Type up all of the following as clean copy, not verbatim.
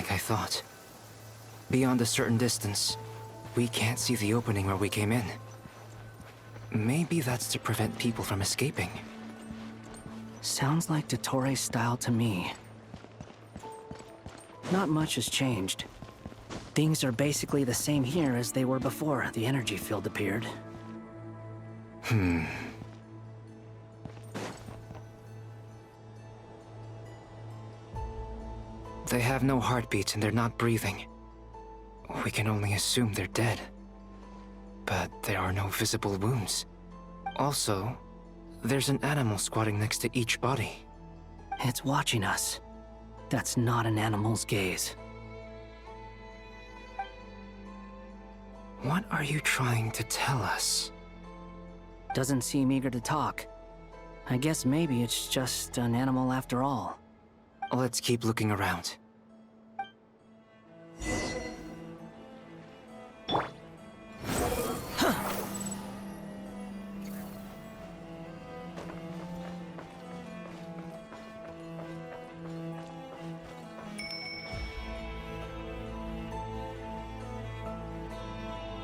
like I thought. Beyond a certain distance, we can't see the opening where we came in. Maybe that's to prevent people from escaping. Sounds like Dottore style to me. Not much has changed. Things are basically the same here as they were before the energy field appeared. They have no heartbeats and they're not breathing. We can only assume they're dead. But there are no visible wounds. Also, there's an animal squatting next to each body. It's watching us. That's not an animal's gaze. What are you trying to tell us? Doesn't seem eager to talk. I guess maybe it's just an animal after all. Let's keep looking around.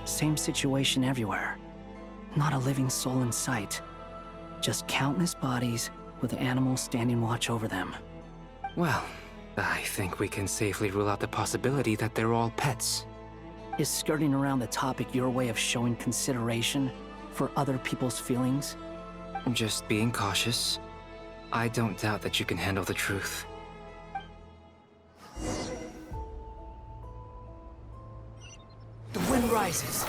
Same situation everywhere. Not a living soul in sight. Just countless bodies with animals standing watch over them. Well, I think we can safely rule out the possibility that they're all pets. Is skirting around the topic your way of showing consideration for other people's feelings? Just being cautious. I don't doubt that you can handle the truth. The wind rises.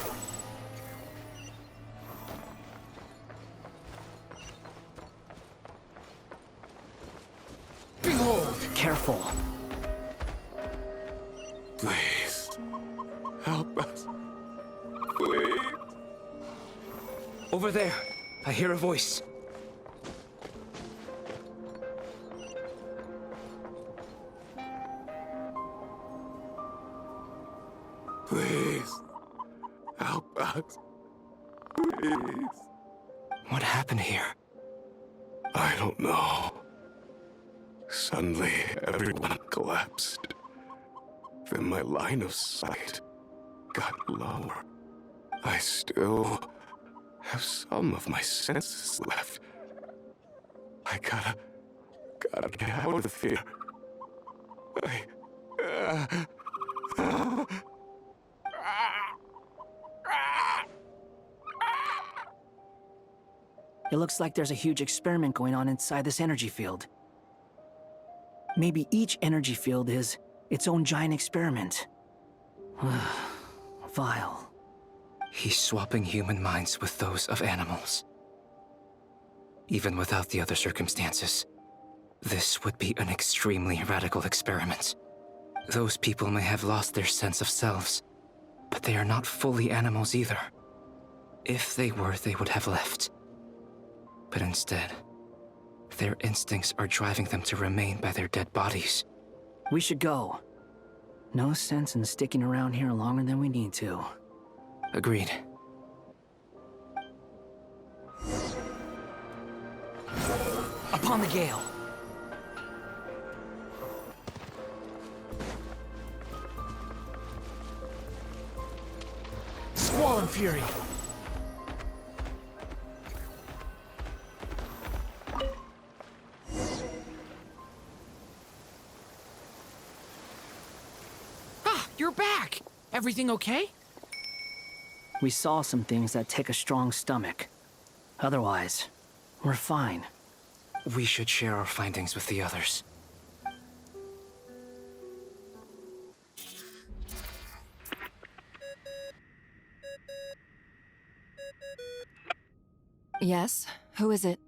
Behold! Careful. Please, help us. Please. Over there, I hear a voice. Please, help us. Please. What happened here? I don't know. Suddenly, everyone collapsed. Then my line of sight got lower. I still have some of my senses left. I gotta get out of here. It looks like there's a huge experiment going on inside this energy field. Maybe each energy field is its own giant experiment. Vile. He's swapping human minds with those of animals. Even without the other circumstances, this would be an extremely radical experiment. Those people may have lost their sense of selves, but they are not fully animals either. If they were, they would have left. But instead, their instincts are driving them to remain by their dead bodies. We should go. No sense in sticking around here longer than we need to. Agreed. Upon the gale. Squall and fury. You're back! Everything okay? We saw some things that take a strong stomach. Otherwise, we're fine. We should share our findings with the others. Yes? Who is it?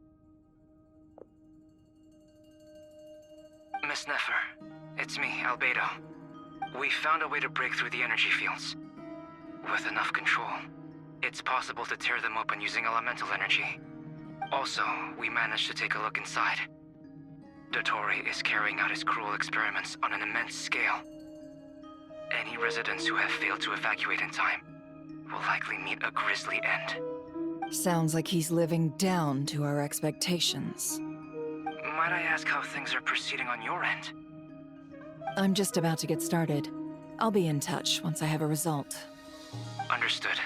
Miss Nefer, it's me, Albedo. We found a way to break through the energy fields. With enough control, it's possible to tear them open using elemental energy. Also, we managed to take a look inside. Dottore is carrying out his cruel experiments on an immense scale. Any residents who have failed to evacuate in time will likely meet a grisly end. Sounds like he's living down to our expectations. Might I ask how things are proceeding on your end? I'm just about to get started. I'll be in touch once I have a result. Understood.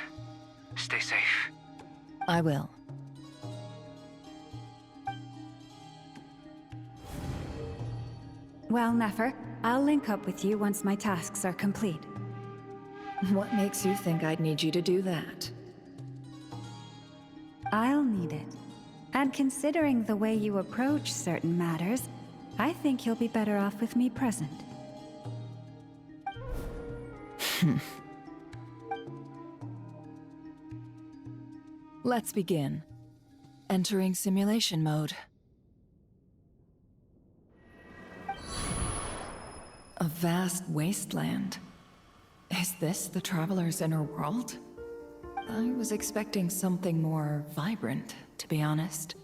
Stay safe. I will. Well, Nefer, I'll link up with you once my tasks are complete. What makes you think I'd need you to do that? I'll need it. And considering the way you approach certain matters, I think you'll be better off with me present. Let's begin. Entering simulation mode. A vast wasteland. Is this the Traveler's inner world? I was expecting something more vibrant, to be honest.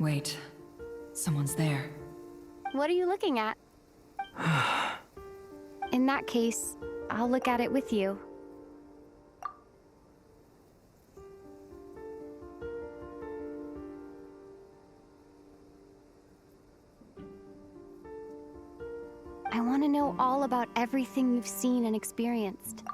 Wait, someone's there. What are you looking at? In that case, I'll look at it with you. I want to know all about everything you've seen and experienced.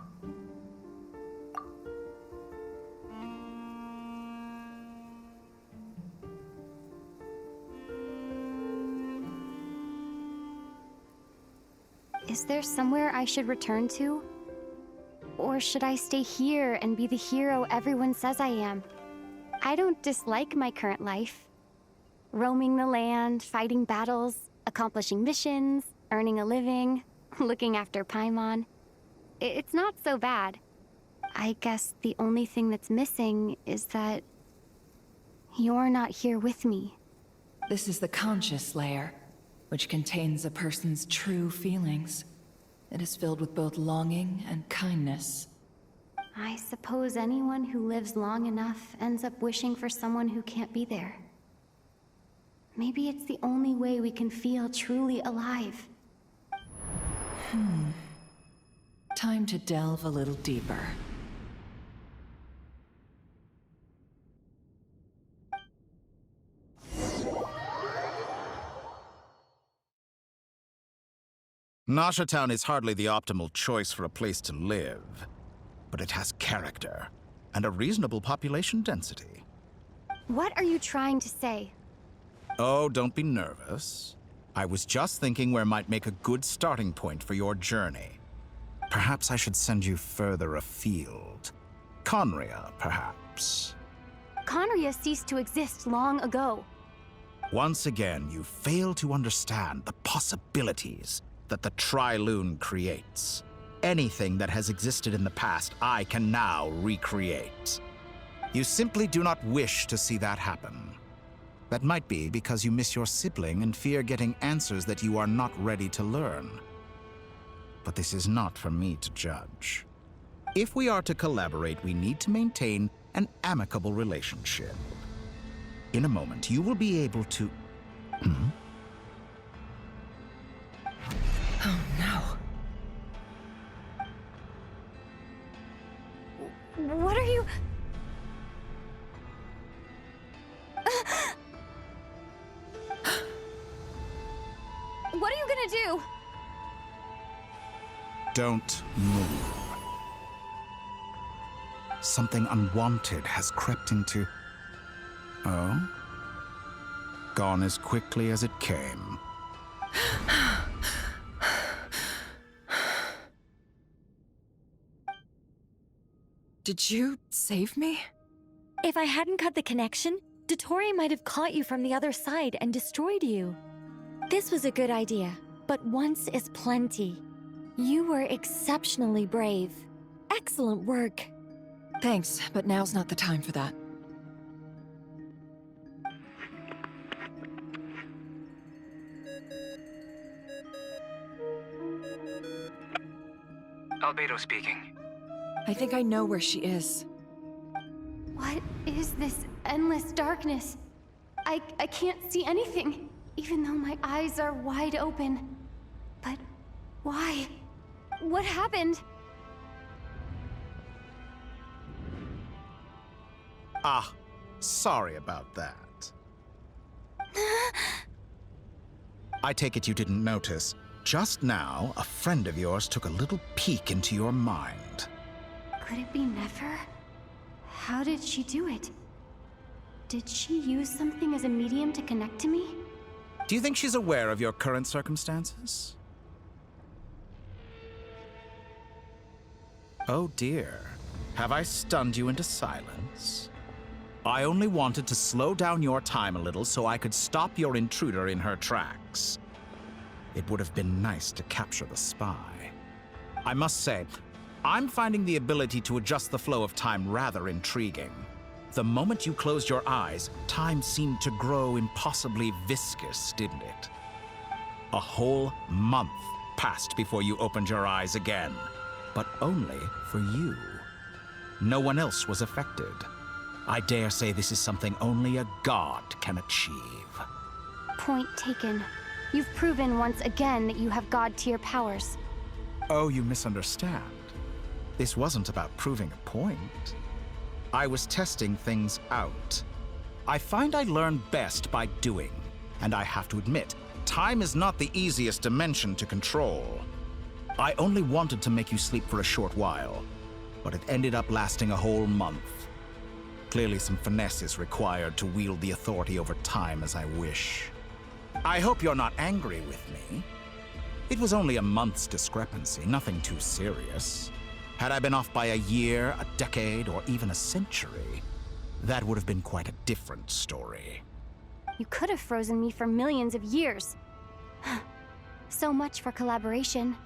Is there somewhere I should return to? Or should I stay here and be the hero everyone says I am? I don't dislike my current life. Roaming the land, fighting battles, accomplishing missions, earning a living, looking after Paimon. It's not so bad. I guess the only thing that's missing is that you're not here with me. This is the conscious layer, which contains a person's true feelings. It is filled with both longing and kindness. I suppose anyone who lives long enough ends up wishing for someone who can't be there. Maybe it's the only way we can feel truly alive. Time to delve a little deeper. Nasha Town is hardly the optimal choice for a place to live, but it has character and a reasonable population density. What are you trying to say? Oh, don't be nervous. I was just thinking where might make a good starting point for your journey. Perhaps I should send you further afield. Conria, perhaps. Conria ceased to exist long ago. Once again, you fail to understand the possibilities that the Tri-Lune creates. Anything that has existed in the past, I can now recreate. You simply do not wish to see that happen. That might be because you miss your sibling and fear getting answers that you are not ready to learn. But this is not for me to judge. If we are to collaborate, we need to maintain an amicable relationship. In a moment, you will be able to... Oh no. What are you... What are you gonna do? Don't move. Something unwanted has crept into... Oh? Gone as quickly as it came. Did you save me? If I hadn't cut the connection, Dottore might have caught you from the other side and destroyed you. This was a good idea, but once is plenty. You were exceptionally brave. Excellent work. Thanks, but now's not the time for that. Albedo speaking. I think I know where she is. What is this endless darkness? I can't see anything, even though my eyes are wide open. But why? What happened? Ah, sorry about that. I take it you didn't notice. Just now, a friend of yours took a little peek into your mind. Could it be Nefer? How did she do it? Did she use something as a medium to connect to me? Do you think she's aware of your current circumstances? Oh dear. Have I stunned you into silence? I only wanted to slow down your time a little so I could stop your intruder in her tracks. It would have been nice to capture the spy. I must say, I'm finding the ability to adjust the flow of time rather intriguing. The moment you closed your eyes, time seemed to grow impossibly viscous, didn't it? A whole month passed before you opened your eyes again, but only for you. No one else was affected. I dare say this is something only a god can achieve. Point taken. You've proven once again that you have god-tier powers. Oh, you misunderstand. This wasn't about proving a point. I was testing things out. I find I learn best by doing, and I have to admit, time is not the easiest dimension to control. I only wanted to make you sleep for a short while, but it ended up lasting a whole month. Clearly some finesse is required to wield the authority over time as I wish. I hope you're not angry with me. It was only a month's discrepancy, nothing too serious. Had I been off by a year, a decade, or even a century, that would have been quite a different story. You could have frozen me for millions of years. So much for collaboration.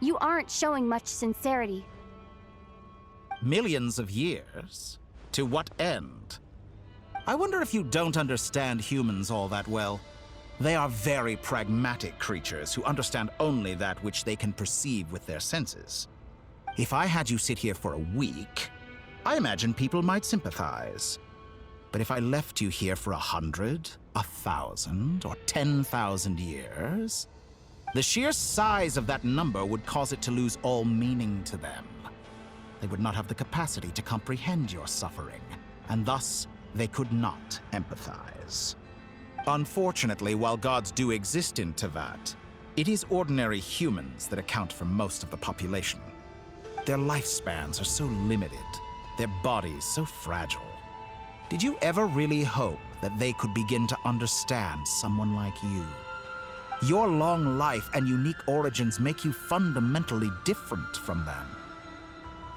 You aren't showing much sincerity. Millions of years? To what end? I wonder if you don't understand humans all that well. They are very pragmatic creatures who understand only that which they can perceive with their senses. If I had you sit here for a week, I imagine people might sympathize. But if I left you here for 100, 1,000, or 10,000 years, the sheer size of that number would cause it to lose all meaning to them. They would not have the capacity to comprehend your suffering, and thus they could not empathize. Unfortunately, while gods do exist in Tevat, it is ordinary humans that account for most of the population. Their lifespans are so limited, their bodies so fragile. Did you ever really hope that they could begin to understand someone like you? Your long life and unique origins make you fundamentally different from them.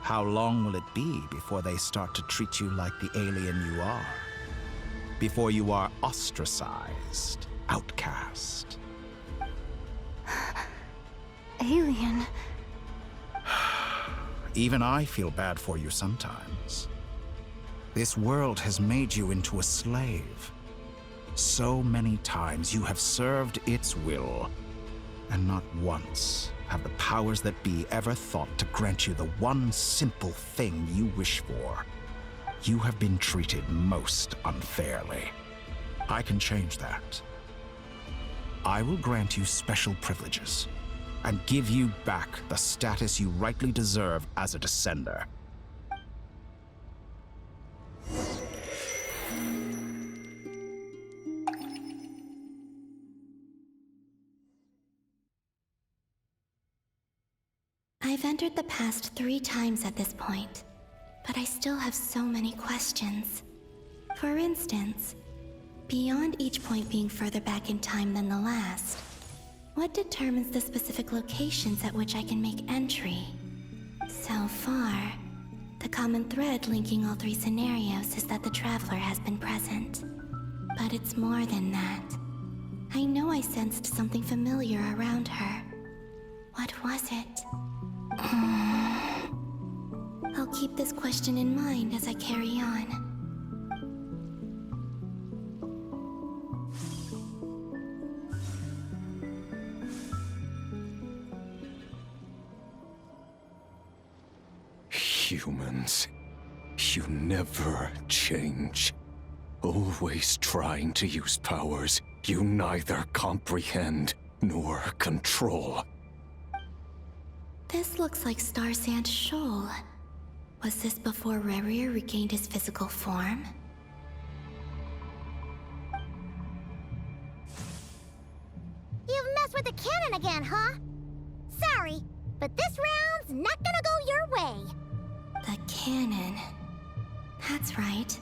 How long will it be before they start to treat you like the alien you are? Before you are ostracized, outcast? Alien. Even I feel bad for you sometimes. This world has made you into a slave. So many times you have served its will, and not once have the powers that be ever thought to grant you the one simple thing you wish for. You have been treated most unfairly. I can change that. I will grant you special privileges and give you back the status you rightly deserve as a descender. I've entered the past 3 times at this point, but I still have so many questions. For instance, beyond each point being further back in time than the last, what determines the specific locations at which I can make entry? So far, the common thread linking all 3 scenarios is that the Traveler has been present. But it's more than that. I know I sensed something familiar around her. What was it? I'll keep this question in mind as I carry on. Humans, you never change. Always trying to use powers you neither comprehend nor control. This looks like Star Sand Shoal. Was this before Rerir regained his physical form? You've messed with the cannon again, huh? Sorry, but this round's not gonna go your way. The cannon. That's right.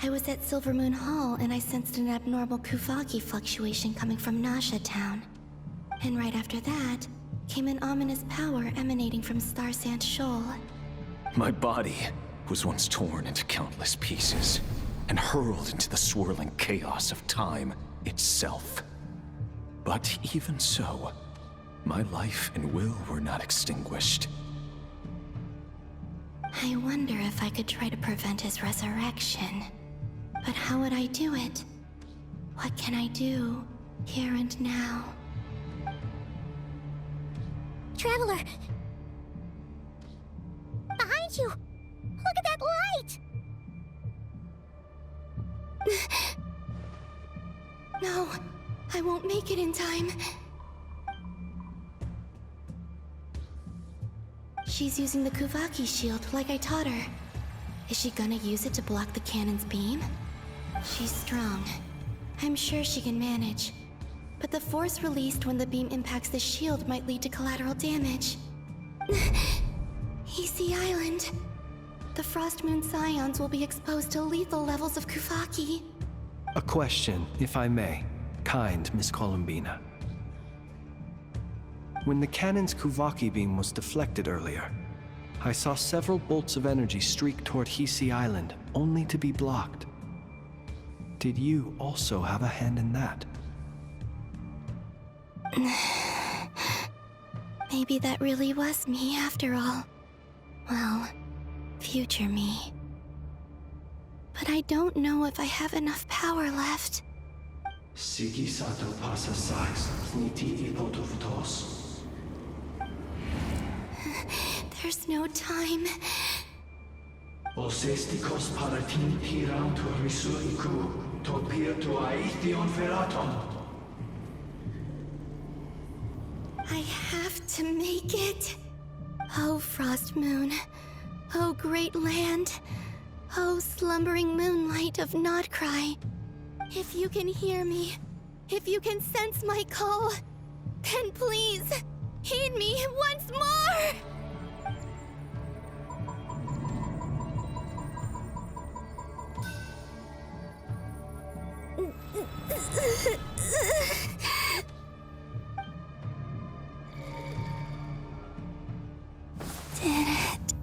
I was at Silver Moon Hall and I sensed an abnormal Kuvaki fluctuation coming from Nasha Town. And right after that, came an ominous power emanating from Star Sand Shoal. My body was once torn into countless pieces and hurled into the swirling chaos of time itself. But even so, my life and will were not extinguished. I wonder if I could try to prevent his resurrection. But how would I do it? What can I do, here and now? Traveler! Behind you! Look at that light! No, I won't make it in time. She's using the Kuvaki shield like I taught her. Is she gonna use it to block the cannon's beam? She's strong. I'm sure she can manage. But the force released when the beam impacts the shield might lead to collateral damage. EC Island. The Frost Moon Scions will be exposed to lethal levels of Kuvaki. A question, if I may. Kind Miss Columbina. When the cannon's Kuvaki beam was deflected earlier, I saw several bolts of energy streak toward Hisi Island, only to be blocked. Did you also have a hand in that? Maybe that really was me after all. Well, future me. But I don't know if I have enough power left. Siki sato pasa sax, sniti ipotovtos. There's no time. Osestikos paratin tiram to risuiku, topir to aithion feraton. I have to make it. Oh, Frost Moon. Oh, great land. Oh, slumbering moonlight of Nod-Krai. If you can hear me, if you can sense my call, then please, heed me once more! Did it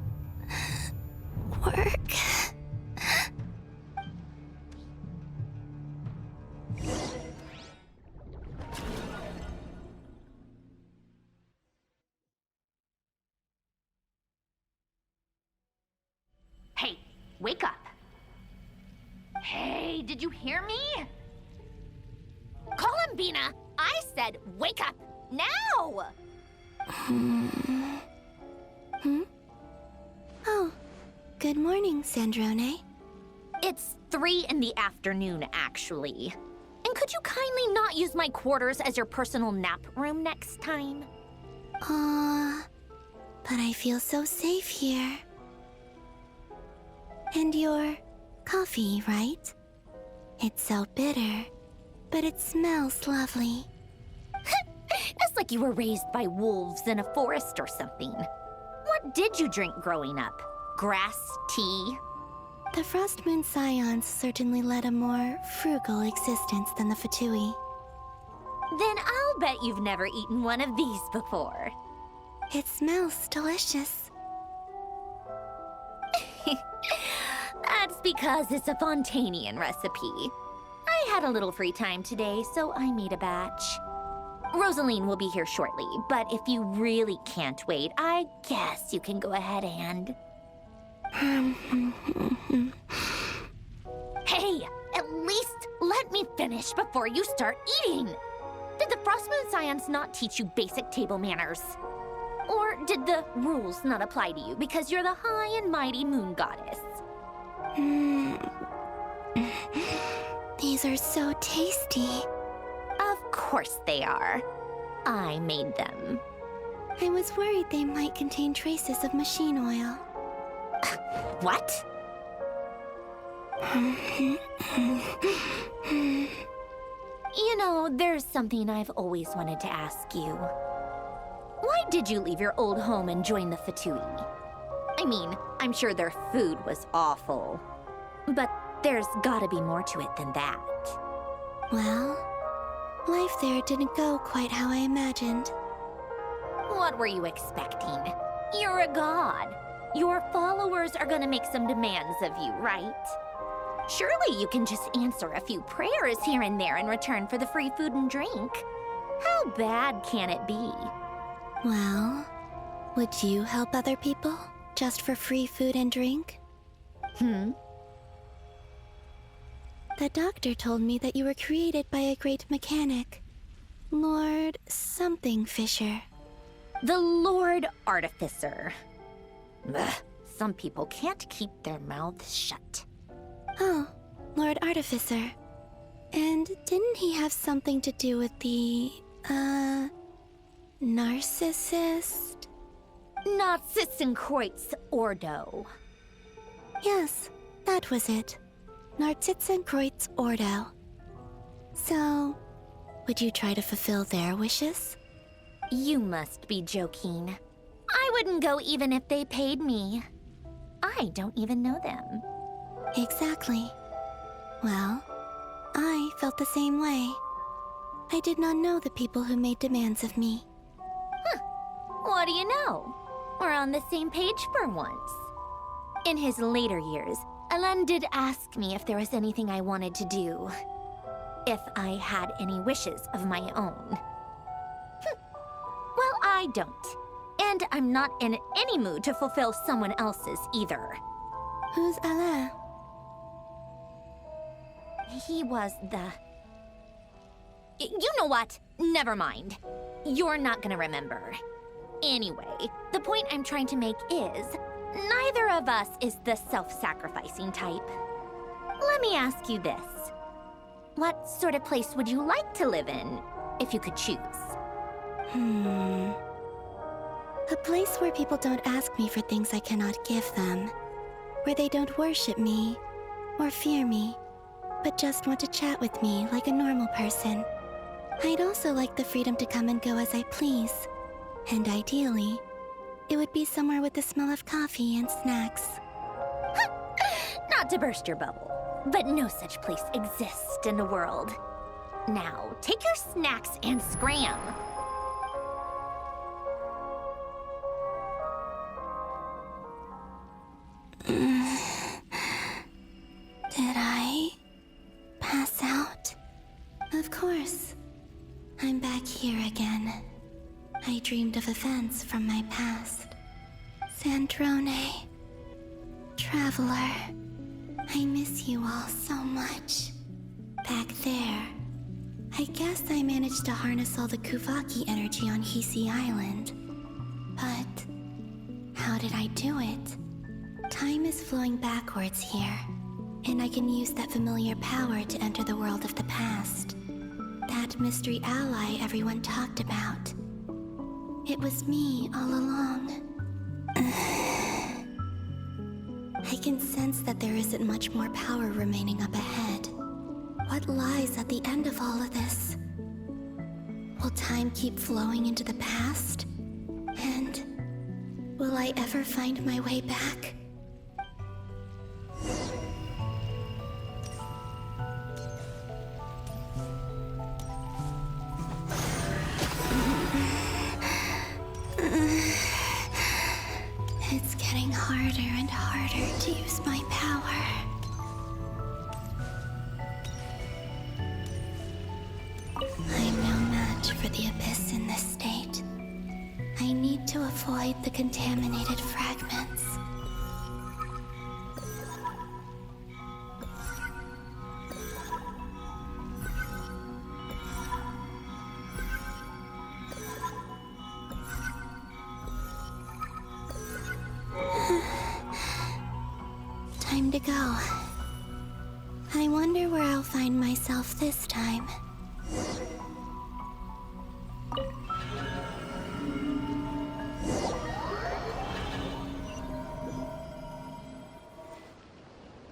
work? Hey, wake up. Hey, did you hear me? Columbina, I said wake up, now! Oh, good morning, Sandrone. It's 3 in the afternoon, actually. And could you kindly not use my quarters as your personal nap room next time? But I feel so safe here. And your coffee, right? It's so bitter, but it smells lovely. It's like you were raised by wolves in a forest or something. What did you drink growing up? Grass tea? The Frost Moon Scions certainly led a more frugal existence than the Fatui. Then I'll bet you've never eaten one of these before. It smells delicious. That's because it's a Fontanian recipe. I had a little free time today, so I made a batch. Rosaline will be here shortly, but if you really can't wait, I guess you can go ahead and... Hey, at least let me finish before you start eating! Did the Frost Moon Scions not teach you basic table manners? Or did the rules not apply to you because you're the high and mighty moon goddess? These are so tasty. Of course they are. I made them. I was worried they might contain traces of machine oil. What? You know, there's something I've always wanted to ask you. Why did you leave your old home and join the F2P? I mean, I'm sure their food was awful. But there's gotta be more to it than that. Well, life there didn't go quite how I imagined. What were you expecting? You're a god. Your followers are gonna make some demands of you, right? Surely you can just answer a few prayers here and there in return for the free food and drink. How bad can it be? Well, would you help other people just for free food and drink? The doctor told me that you were created by a great mechanic, Lord something Fisher. The Lord Artificer. Ugh, some people can't keep their mouths shut. Oh, Lord Artificer. And didn't he have something to do with the, narcissist? Narcissenkreuz Ordo. Yes, that was it. Narcissenkreuz Ordo. So, would you try to fulfill their wishes? You must be joking. I wouldn't go even if they paid me. I don't even know them. Exactly. Well, I felt the same way. I did not know the people who made demands of me. Huh. What do you know? We're on the same page for once. In his later years, Alan did ask me if there was anything I wanted to do. If I had any wishes of my own. Well, I don't. And I'm not in any mood to fulfill someone else's either. Who's Alain? He was the... You know what? Never mind. You're not gonna remember. Anyway, the point I'm trying to make is, neither of us is the self-sacrificing type. Let me ask you this. What sort of place would you like to live in, if you could choose? A place where people don't ask me for things I cannot give them. Where they don't worship me, or fear me, but just want to chat with me like a normal person. I'd also like the freedom to come and go as I please. And ideally, it would be somewhere with the smell of coffee and snacks. Not to burst your bubble, but no such place exists in the world. Now, take your snacks and scram. Did I pass out? Of course. I'm back here again. I dreamed of events from my past. Sandrone. Traveler. I miss you all so much. Back there. I guess I managed to harness all the Kuvaki energy on Hisi Island. But how did I do it? Time is flowing backwards here, and I can use that familiar power to enter the world of the past. That mystery ally everyone talked about. It was me all along. I can sense that there isn't much more power remaining up ahead. What lies at the end of all of this? Will time keep flowing into the past? And will I ever find my way back? It's getting harder and harder to use my power. I'm no match for the Abyss in this state. I need to avoid the contaminated fragments. Time to go. I wonder where I'll find myself this time.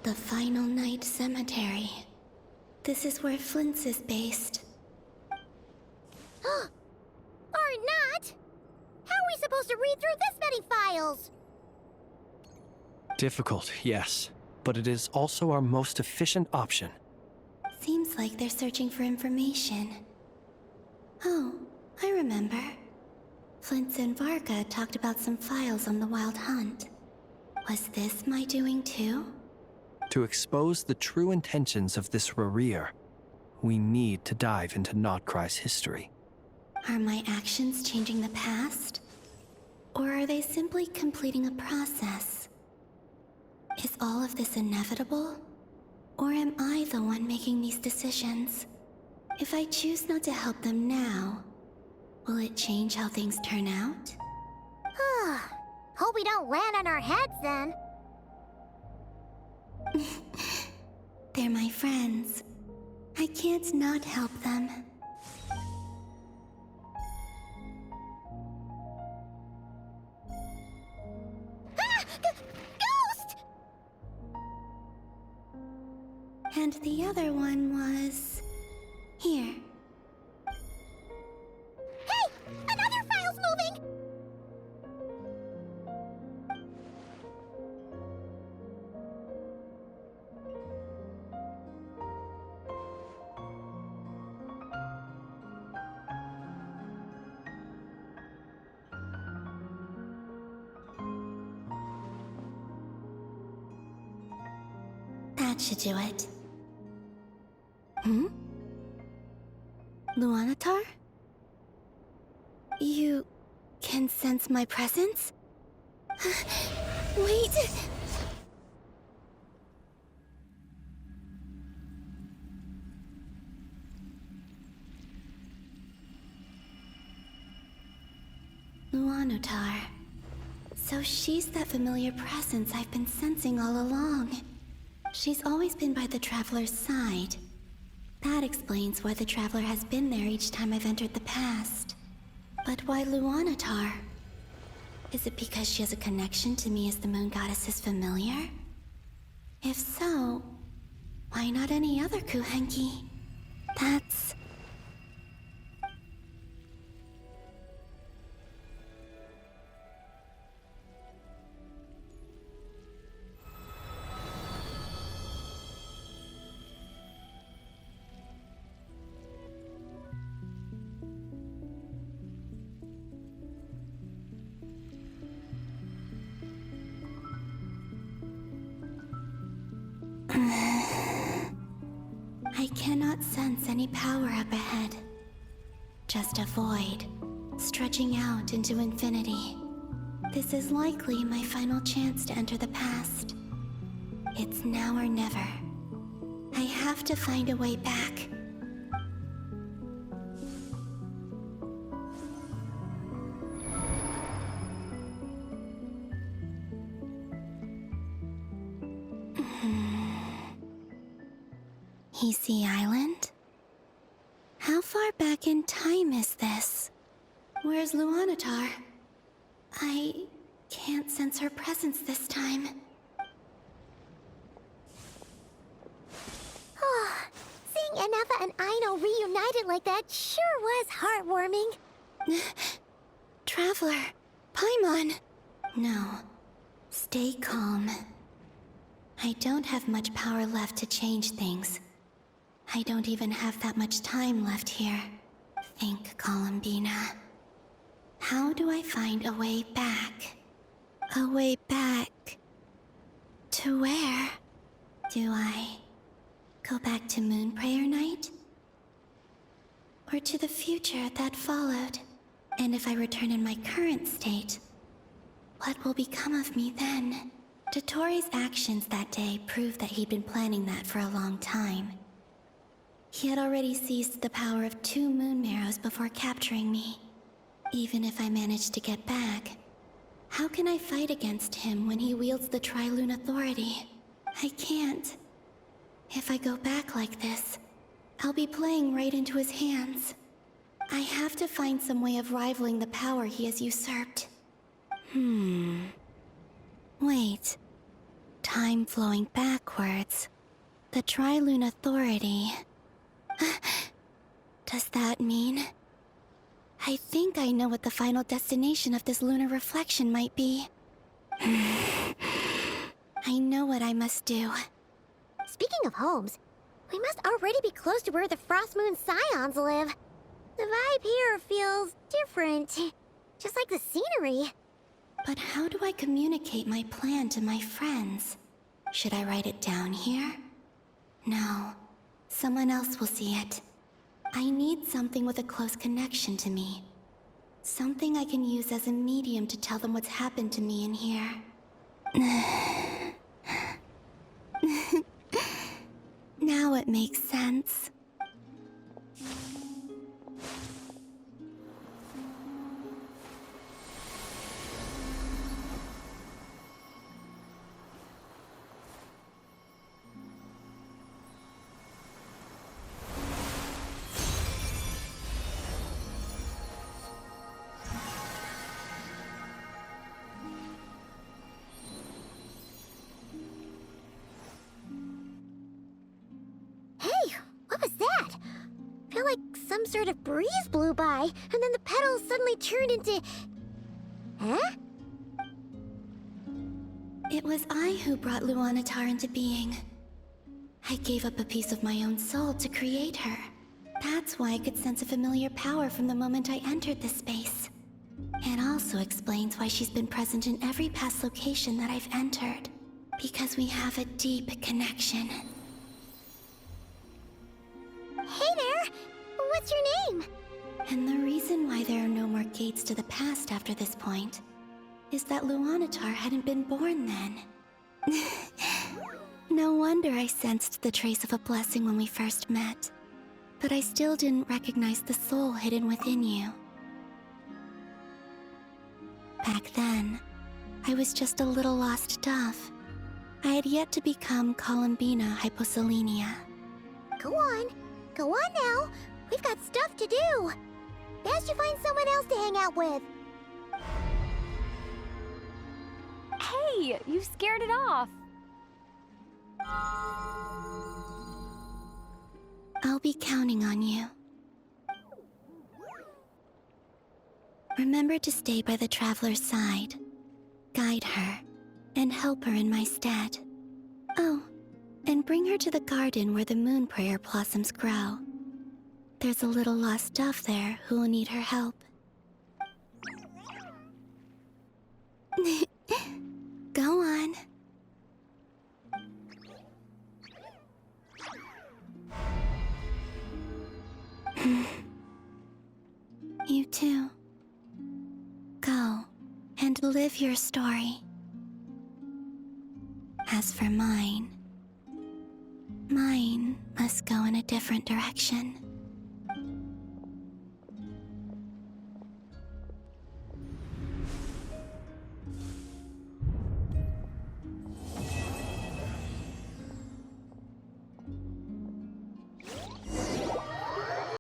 The Final Night Cemetery. This is where Flint's is based. files. Difficult, yes, but it is also our most efficient option. Seems like they're searching for information. Oh, I remember. Flintz and Varga talked about some files on the Wild Hunt. Was this my doing too? To expose the true intentions of this Rereer, we need to dive into Nod-Krai's history. Are my actions changing the past? Or are they simply completing a process? Is all of this inevitable? Or am I the one making these decisions? If I choose not to help them now, will it change how things turn out? Hope we don't land on our heads then. They're my friends. I can't not help them. Ghost! And the other one was... here. Hey! Another file's moving! That should do it. Luanatar? You can sense my presence? Wait! Luanatar. So she's that familiar presence I've been sensing all along. She's always been by the Traveler's side. That explains why the Traveler has been there each time I've entered the past. But why Luanatar? Is it because she has a connection to me as the Moon Goddess's familiar? If so, why not any other Kuhenki? That's... I cannot sense any power up ahead. Just a void, stretching out into infinity. This is likely my final chance to enter the past. It's now or never. I have to find a way back. Hisi Island? How far back in time is this? Where's Luanatar? I can't sense her presence this time. Seeing Enefa and Aino reunited like that sure was heartwarming. Traveler, Paimon. No, stay calm. I don't have much power left to change things. I don't even have that much time left here. Think, Columbina. How do I find a way back? A way back... to where? Do I go back to Moon Prayer Night? Or to the future that followed? And if I return in my current state, what will become of me then? Dotori's actions that day proved that he'd been planning that for a long time. He had already seized the power of 2 Moon Marrows before capturing me. Even if I managed to get back, how can I fight against him when he wields the Tri-Lune Authority? I can't. If I go back like this, I'll be playing right into his hands. I have to find some way of rivaling the power he has usurped. Wait. Time flowing backwards. The Tri-Lune Authority. Does that mean... I think I know what the final destination of this lunar reflection might be. I know what I must do. Speaking of homes, we must already be close to where the Frost Moon Scions live. The vibe here feels different, just like the scenery. But how do I communicate my plan to my friends? Should I write it down here? No. Someone else will see it. I need something with a close connection to me. Something I can use as a medium to tell them what's happened to me in here. Now it makes sense. Some sort of breeze blew by, and then the petals suddenly turned into... Huh? It was I who brought Luanatar into being. I gave up a piece of my own soul to create her. That's why I could sense a familiar power from the moment I entered this space. It also explains why she's been present in every past location that I've entered. Because we have a deep connection. Hey there! What's your name? And the reason why there are no more gates to the past after this point is that Luanatar hadn't been born then. No wonder I sensed the trace of a blessing when we first met. But I still didn't recognize the soul hidden within you. Back then, I was just a little lost dove. I had yet to become Columbina Hyposelenia. Go on now. We've got stuff to do. Best you find someone else to hang out with. Hey, you scared it off. I'll be counting on you. Remember to stay by the traveler's side, guide her, and help her in my stead. Oh, and bring her to the garden where the moon prayer blossoms grow. There's a little lost dove there who will need her help. Go on. You too. Go and live your story. As for mine must go in a different direction.